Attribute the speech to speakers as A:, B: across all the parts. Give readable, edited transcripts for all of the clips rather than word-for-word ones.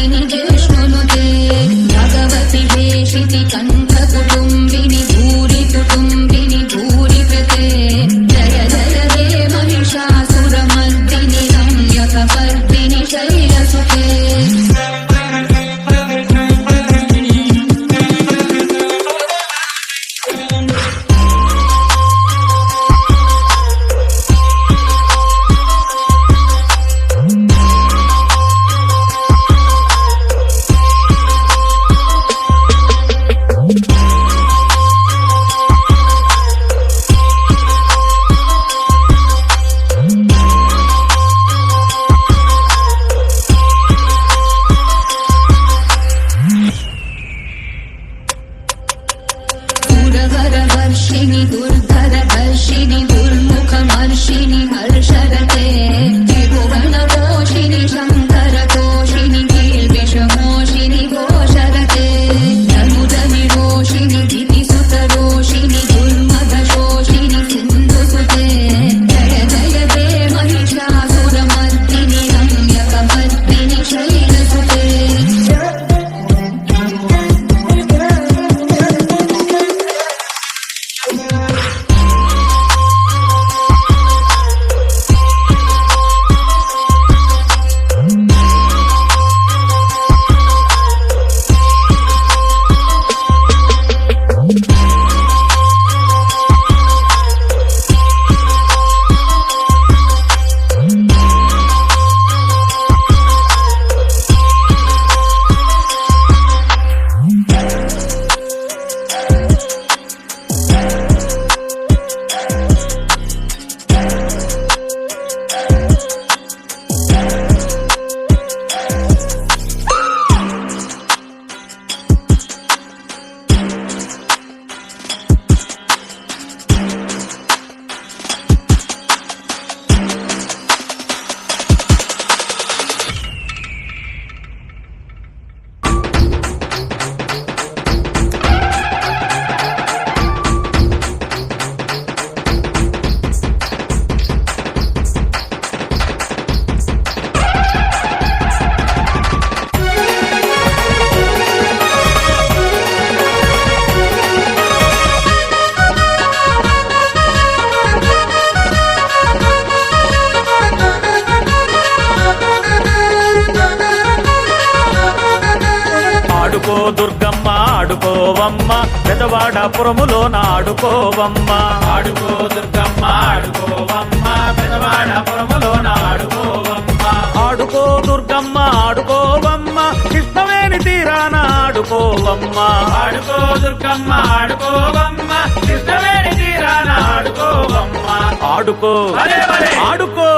A: మర్దిని జిష్ణునుతే భగవతి వేషితి కంఠ కుటుంబిని భూరి కుటుంబిని భూరి కృతే జయ జయ హే మహిషాసుర మర్దిని రమ్యక పర్దిని శైలసుతే वर्षिणि दुर्धर वर्षिणि दुर्मुखमर्षिणि हर्षरते त्रिभुवनपोषिणि शङ्करतोषिणि कीर्तिशमोषिणि घोषरते धनुधनिरोषिणि धितिसुतरोषिणि दुर्मदशोषिणि सिन्धुसुते जय जय हे महिषासुरमर्दिनि रम्यकमर्दिनि शैलसुते
B: ఆడుకో దుర్గమ్మ ఆడుకోవమ్మ పెదవాడపురములోన ఆడుకోవమ్మ ఆడుకో దుర్గమ్మ ఆడుకోవమ్మ పెదవాడపురములోన ఆడుకోవమ్మ ఆడుకో దుర్గమ్మ ఆడుకోవమ్మ కృష్ణవేణి తీరాన ఆడుకోవమ్మ ఆడుకో దుర్గమ్మ ఆడుకోవమ్మ కృష్ణవేణి తీరాన ఆడుకోవమ్మ ఆడుకో ఆడుకో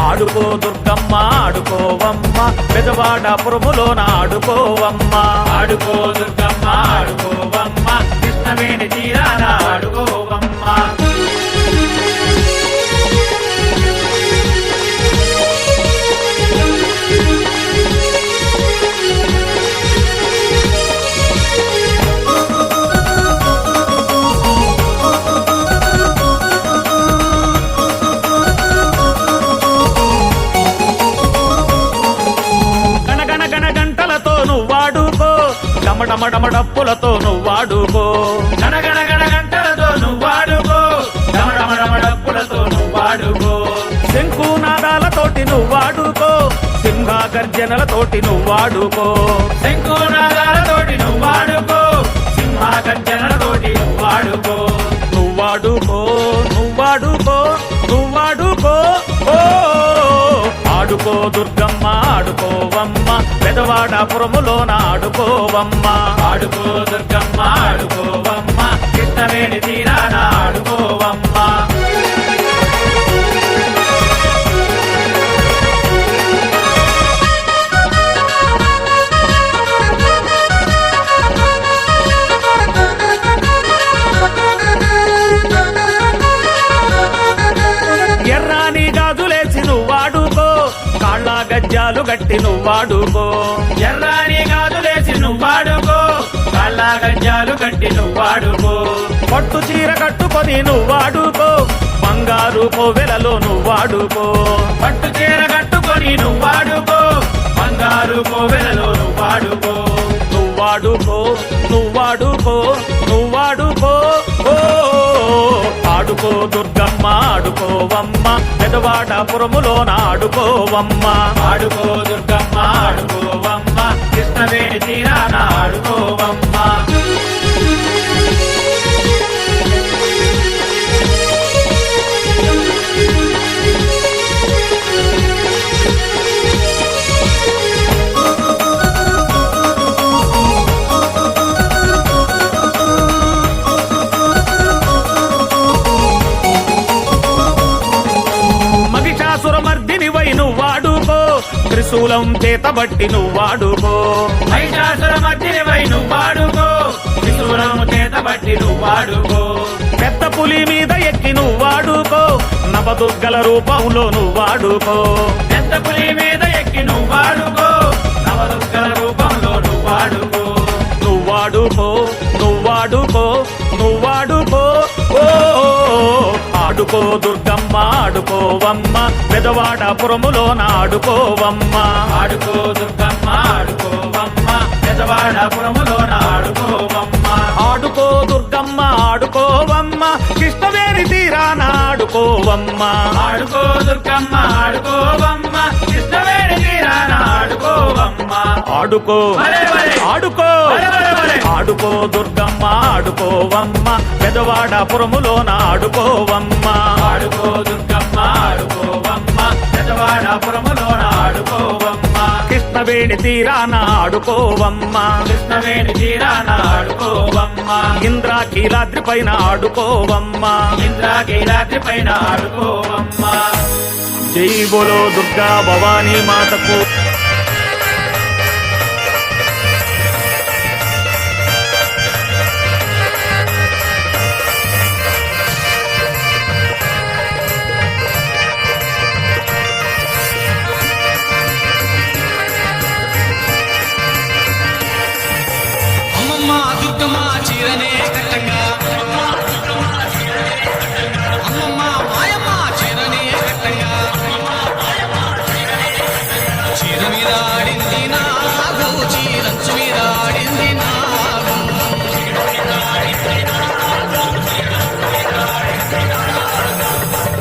B: ఆడుకో దుర్గమ్మ ఆడుకోవమ్మ పెదవాడపురములోన ఆడుకోవమ్మ ఆడుకో దుర్గమ్మ ఆడుకోవమ్మ కృష్ణవేణి తీరాన ఆడుకోవమ్మ డమడమడప్పులతో నువ్వాడుకో గణగణగణ గంటలతో నువ్వాడుకో డమడమడప్పులతో నువ్వాడుకో శంకునాదాలతోటి నువ్వాడుకో సింహ గర్జనలతోటి నువ్వాడుకో శంకునాదాలతోటి నువ్వాడుకో సింహ గర్జనలతోటి నువ్వాడుకో నువ్వాడుకో నువ్వాడుకో నువ్వాడుకో ఓ ఆడుకో దుర్గమ్మ ఆడుకోవమ్మ పెదవాడపురములోన ఆడుకోవమ్మ ఆడుకో దుర్గమ్మ ఆడుకోవమ్మ కృష్ణవేణి తీరాన ఆడుకోవమ్మ ఎర్రాని గాజులేసి నువ్వాడుకో కాళ్ళ గజ్జాలు గట్టి నువ్వాడుకో ఎర్రాని గాజులేసి నువ్వాడుకో కాళ్ళ గజ్జాలు గట్టి నువ్వాడుకో పట్టు చీర కట్టుకొని నువ్వాడుకో బంగారు కోవెలలో నువ్వాడుకో పట్టు చీర కట్టుకొని నువ్వాడుకో బంగారు కోవెలలో నువ్వాడుకో నువ్వాడుకో నువ్వాడుకో నువ్వాడుకో ఓ ఆడుకో దుర్గమ్మ ఆడుకోవమ్మ పెదవాడపురములోన ఆడుకోవమ్మ ఆడుకో దుర్గమ్మ ఆడుకోవమ్మ కృష్ణవేణి తీరాన ఆడుకోవమ్మ మహిషాసురమర్దినివై నువ్వాడుకో త్రిశూలం చేతబట్టి నువ్వాడుకో మహిషాసురమర్దినివై నువ్వాడుకో త్రిశూలం చేతబట్టి నువ్వాడుకో పెద్ద పులి మీద ఎక్కి నువ్వాడుకో నవదుర్గల రూపంలో నువ్వాడుకో పెద్ద పులి మీద ఎక్కి నువ్వాడుకో నవదుర్గల రూపంలో నువ్వాడుకో నువ్వాడుకో నువ్వాడుకో నువ్వాడుకో ఓ ఆడుకో దుర్గమ్మ ఆడుకోవమ్మ పెదవాడపురములోన ఆడుకోవమ్మ ఆడుకో దుర్గమ్మ ఆడుకోవమ్మ పెదవాడపురములోన ఆడుకోవమ్మ ఆడుకో దుర్గమ్మ ఆడుకోవమ్మ కృష్ణవేణి తీరాన ఆడుకోవమ్మ ఆడుకో దుర్గమ్మ ఆడుకోవమ్మ కృష్ణవేణి తీరాన ఆడుకోవమ్మ ఆడుకో ఆడుకో ఆడుకో దుర్గమ్మ ఆడుకోవమ్మ పెదవాడపురములోన ఆడుకోవమ్మ ఆడుకో దుర్గమ్మ ఆడుకోవమ్మ పెదవాడపురములోన ఆడుకోవమ్మ కృష్ణవేణి తీరాన ఆడుకోవమ్మ కృష్ణవేణి తీరాన ఆడుకోవమ్మ ఇంద్రాకీలాద్రి పైన ఆడుకోవమ్మ ఇంద్రాకీలాద్రి పైన ఆడుకోవమ్మ జై బోలో దుర్గా భవానీ మాతకు
C: దుర్గమ్మ చీరనే కట్టంగా అమ్మమ్మ మాయమ్మ చీరనే కట్టంగా చీర మీద ఆడింది నాగు చీరంచు మీద ఆడింది నాగు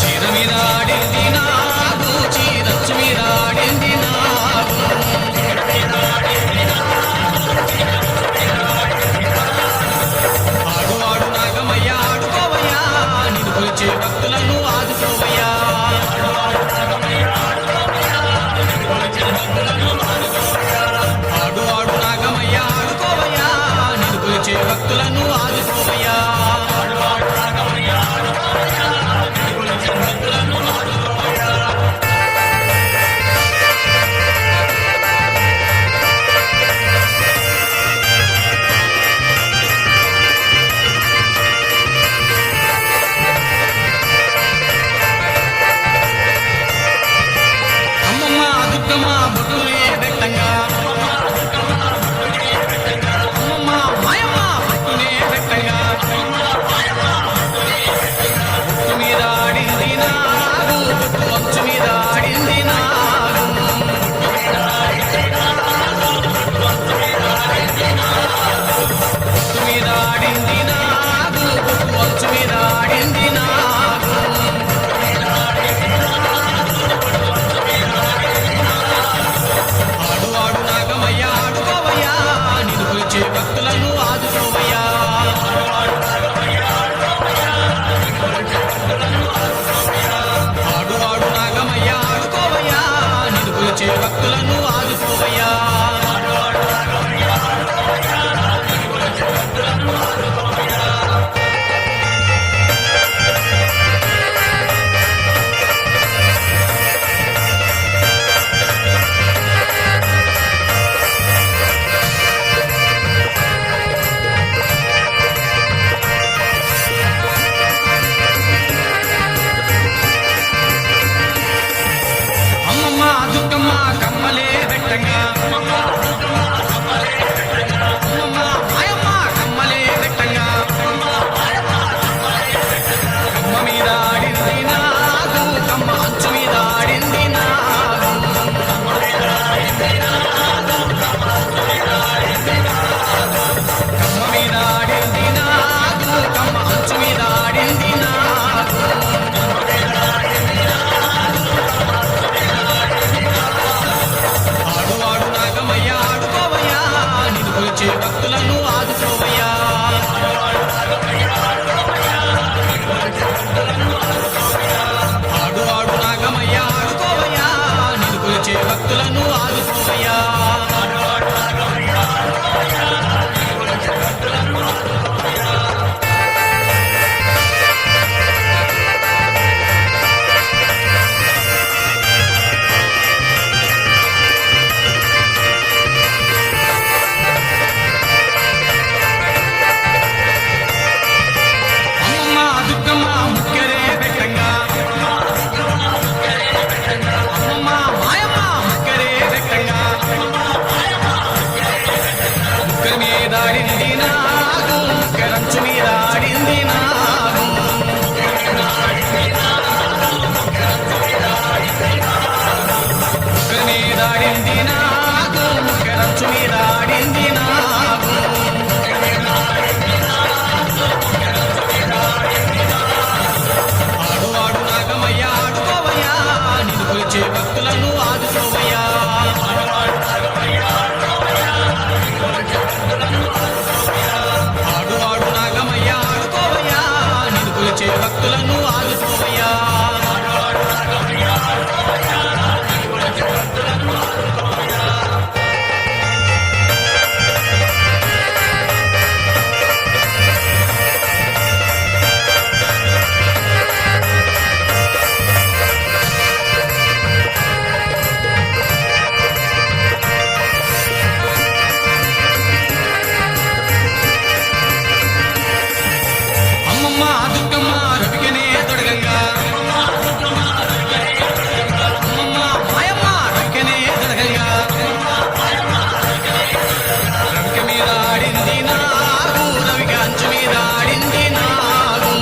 C: చీర మీద ఆడింది నాగు చీరంచు మీద ఆడింది నాగు కొలిచే భక్తులను ఆదుకోవయ్యా ఆడు ఆడు నాగమయ్యా ఆడుకోవయ్యా నిన్ను కొలిచే భక్తులను ఆదుకోవయ్యా దుర్గమ్మ భక్తులే పెట్టంగా అమ్మమ్మ మాయమ్మ భక్తులే పెట్టంగా భక్తు మీద ఆడింది నాగు భక్తు అంచు మీద ఆడింది నాగు భక్తు మీద ఆడింది నాగు భక్తు అంచు మీద ఆడింది నాగు ఆడు ఆడు నాగమయ్యా ఆడుకోవయ్యా నిన్ను కొలిచే భక్తులను ఆదుకోవయ్యా ఆడు ఆడు నాగమయ్యా ఆడుకోవయ్యా నిన్ను కొలిచే భక్తులను ఆదుకోవయ్యా ఆడింది నాగు ముక్కెరంచు మీద ఆడింది నాగు ముక్కెర మీద ఆడింది నాగు ముక్కెరంచు మీద ఆడింది నాగు ఆడు ఆడు నాగమయ్య ఆడుకోవయ్యా నిన్ను కొలిచే భక్తులను ఆదుకోవయ్యా ఆడు ఆడు నాగమయ్య ఆడుకోవయ్యా నిన్ను కొలిచే భక్తులను ఆదుకోవయ్యా అమ్మమ్మ దుర్గమ్మ రవికనే తొడగంగా అమ్మమ్మ మాయమ్మ రవికనే తొడగంగా రవిక మీద ఆడింది నాగు రవిక అంచు మీద ఆడింది నాగు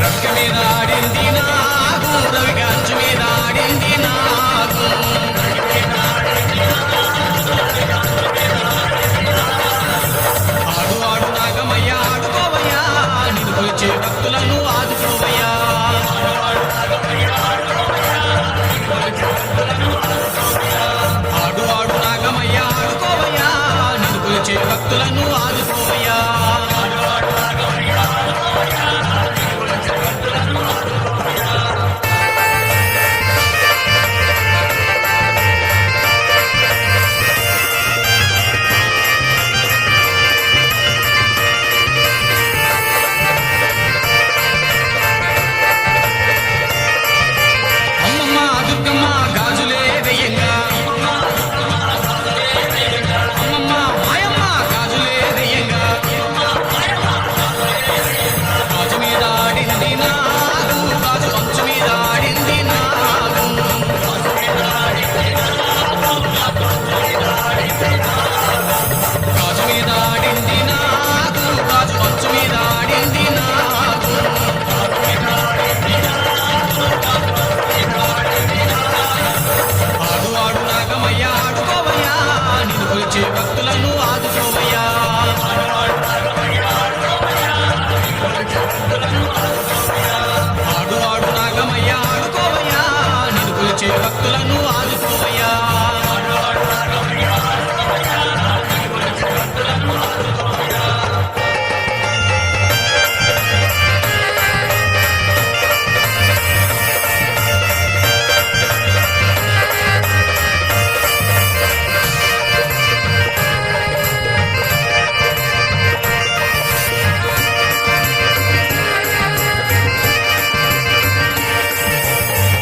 C: రవిక మీద ఆడింది నాగు రవిక అంచు మీద ఆడింది నాగు ఆడు ఆడు నాగమయ్య ఆడుకోవయ్యా నిన్ను కొలిచే భక్తులను ఆదుకోవయ్యా ఆడు ఆడు నాగమయ్య ఆడుకోవయ్యా నిన్ను కొలిచే భక్తులను ఆదుకోవయ్యా అమ్మమ్మ దుర్గమ్మ గాజులే వెయ్యంగా అమ్మమ్మ మాయమ్మ గాజులే వెయ్యంగా గాజు మీద ఆడింది నాగు గాజు అంచు మీద ఆడింది నాగు గాజు మీద ఆడింది నాగు గాజు అంచు మీద ఆడింది నాగు ఆడు ఆడు నాగమయ్య ఆడుకోవయ్యా నిన్ను కొలిచే భక్తులను ఆదుకోవయ్యా ఆడు ఆడు నాగమయ్య ఆడుకోవయ్యా నిన్ను కొలిచే భక్తులను ఆదుకోవయ్యా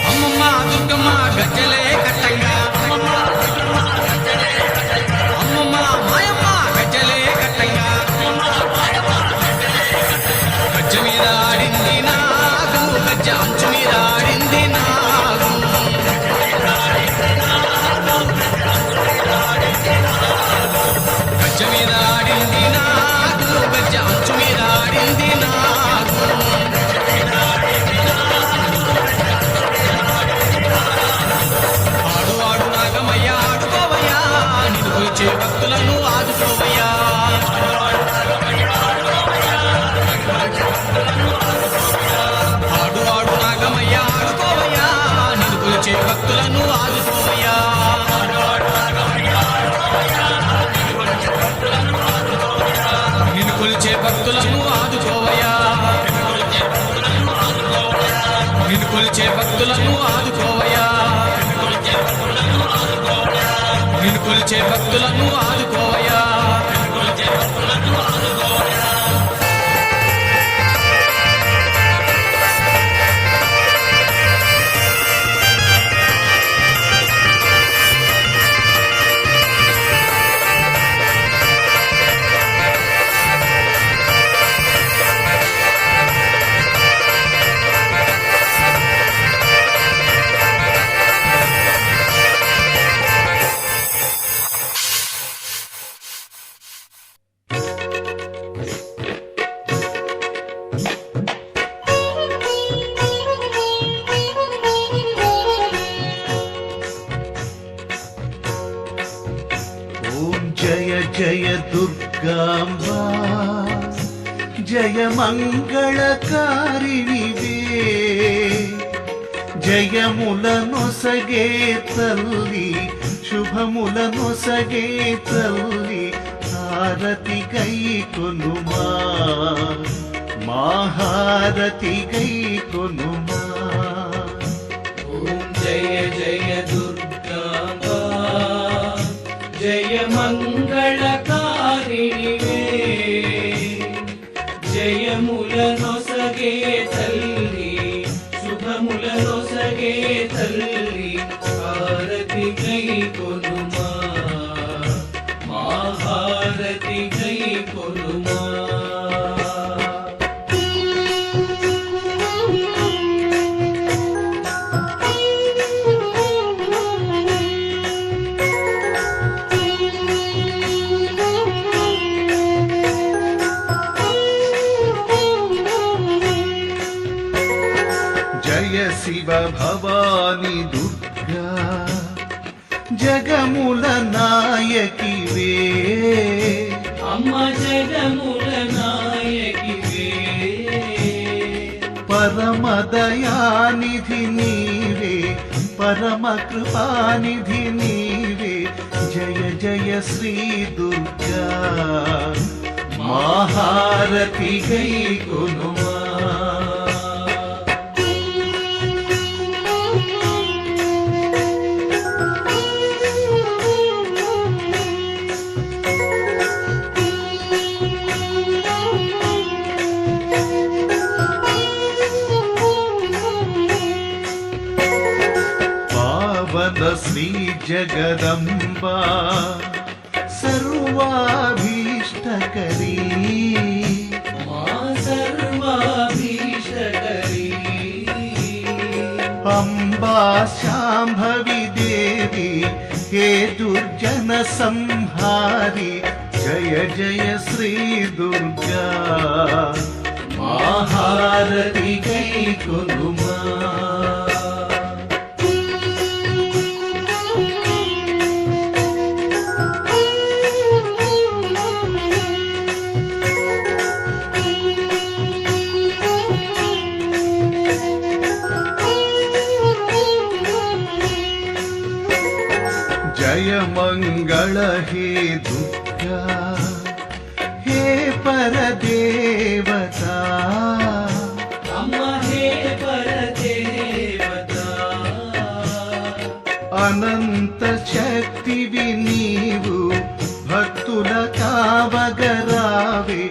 C: అమ్మమ్మ దుర్గమ్మ గజ్జలే కట్టంగా అమ్మమ్మ మాయమ్మ గజ్జలే కట్టంగా గజ్జ మీద ఆడింది నాగు గజ్జ అంచు మీద ఆడింది నాగు గజ్జ మీద ఆడింది నాగు గజ్జ అంచు మీద ఆడింది నాగు ఆడు ఆడు నాగమయ్య ఆడుకోవయ్యా నిన్ను కొలిచే భక్తులను ఆదుకోవయ్యా ఆడు ఆడు నాగమయ్య ఆడుకోవయ్యా నిన్ను కొలిచే భక్తులను ఆదుకోవయ్యా నిన్ను కొలిచే భక్తులను ఆదుకోవయ్యా నిన్ను కొలిచే భక్తులను ఆదుకోవయ్యా నిన్ను కొలిచే భక్తులను ఆదుకోవయ్యా
D: జయ దుర్గాంబా జయ మంగళకారిణివే జయములనొసగే తల్లి శుభములనొసగే తల్లి హారతి గై కొనుమా మహారతి గై కొనుమా
C: ఓం జయ జయ దుర్గాంబా జయ మంగళకారిణివే జయములనొసగే తల్లి శుభములనొసగే తల్లి హారతి గై కొనుమా మహారతి గై కొనుమా
D: జయ శివ భవాని దుర్గా జగముల నాయకివే
C: అమ్మ జగముల నాయకివే
D: పరమదయానిధి నీవే పరమ కృపానిధి నీవే జయ జయ శ్రీ దుర్గా మహారతి గై కొనుమా పావన శ్రీ జగదంబా సర్వాభీష్టకరీ
C: మా సర్వాభీష్టకరీ
D: అంబా శాంభవి దేవి హే దుర్జన సంహారి జయ జయ శ్రీ దుర్గా మహారతి గై కొనుమా జయ మంగళ హే దుర్గా హే పరదేవత
C: అమ్మ హే పరదేవత
D: అనంత శక్తివి నీవు భక్తుల కావగరావే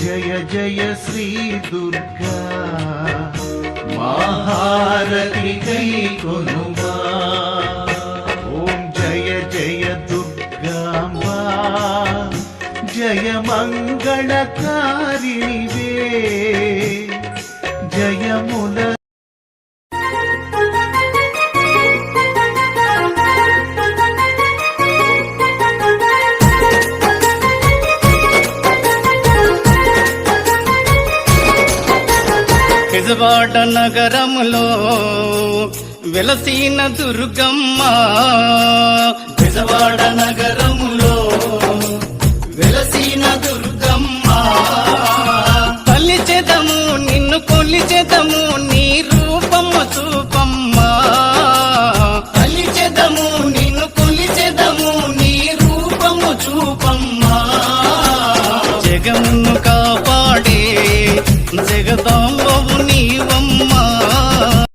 D: జయ జయ శ్రీ దుర్గా మహారతి గై కొనుమా జయ దుర్గాంబా జయ మంగళకారిణివే జయముల
E: బెజవాడ నగరములో వెలసిన దుర్గమ్మ బెజవాడ నగరములో వెలసిన దుర్గమ్మ కొలిచెదము నిన్ను కొలిచెదము